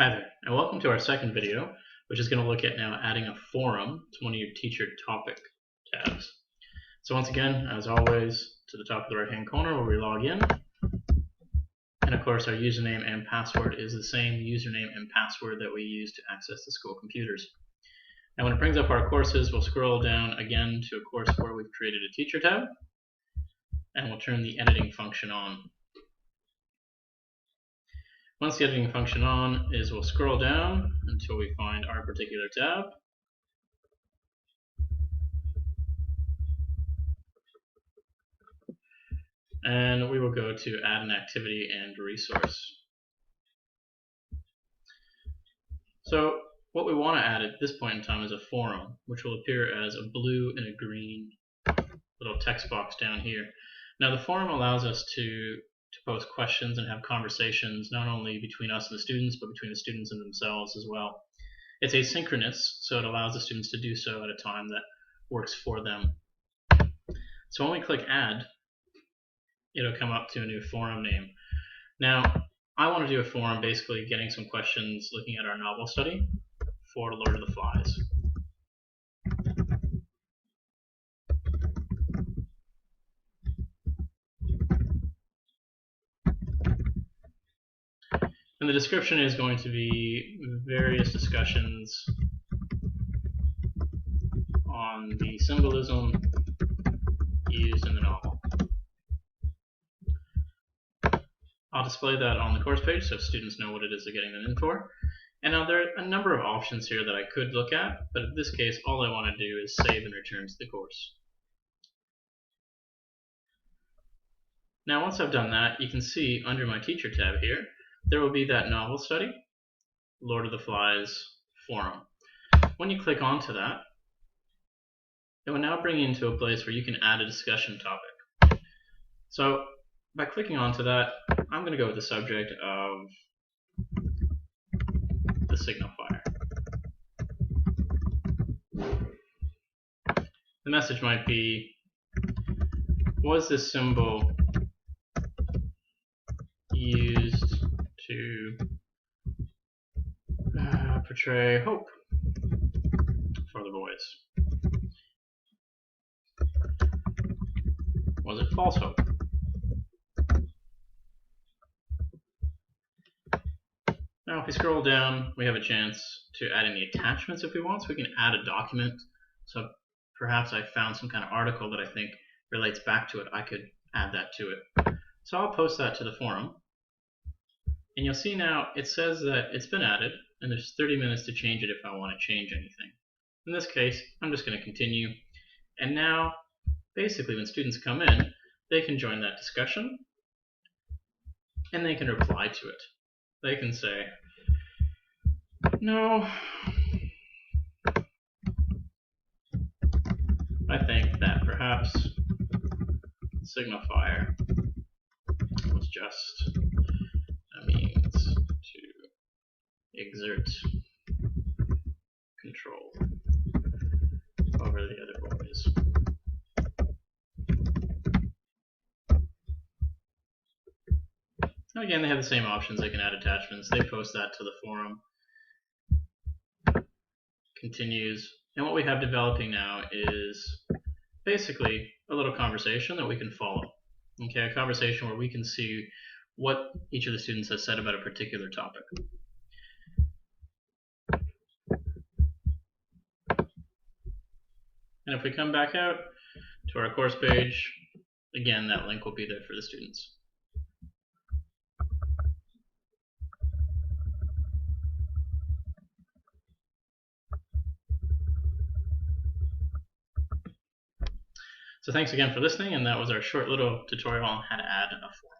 Hi there, and welcome to our second video, which is going to look at now adding a forum to one of your teacher topic tabs. So once again, as always, to the top of the right-hand corner where we log in, and of course our username and password is the same username and password that we use to access the school computers. Now when it brings up our courses, we'll scroll down again to a course where we've created a teacher tab, and we'll turn the editing function on. Once the editing function on is, we'll scroll down until we find our particular tab. And we will go to add an activity and resource. So what we want to add at this point in time is a forum, which will appear as a blue and a green little text box down here. Now the forum allows us to post questions and have conversations not only between us and the students, but between the students and themselves as well. It's asynchronous, so it allows the students to do so at a time that works for them. So when we click add, it'll come up to a new forum name. Now, I want to do a forum basically getting some questions looking at our novel study for Lord of the Flies. And the description is going to be various discussions on the symbolism used in the novel. I'll display that on the course page so students know what it is they're getting them in for. And now there are a number of options here that I could look at, but in this case all I want to do is save and return to the course. Now once I've done that, you can see under my teacher tab here, there will be that novel study, Lord of the Flies forum. When you click onto that, it will now bring you into a place where you can add a discussion topic. So by clicking onto that, I'm going to go with the subject of the signifier. The message might be, was this symbol used to portray hope for the boys? Was it false hope? Now if we scroll down, we have a chance to add any attachments if we want, so we can add a document. So perhaps I found some kind of article that I think relates back to it, I could add that to it. So I'll post that to the forum. And you'll see now it says that it's been added, and there's 30 minutes to change it if I want to change anything. In this case, I'm just going to continue. And now, basically, when students come in, they can join that discussion, and they can reply to it. They can say, no, I think that perhaps signifier was just a means to exert control over the other boys. And again, they have the same options. They can add attachments. They post that to the forum. Continues. And what we have developing now is basically a little conversation that we can follow. Okay, a conversation where we can see what each of the students has said about a particular topic. And if we come back out to our course page, again, that link will be there for the students. So thanks again for listening, and that was our short little tutorial on how to add a forum.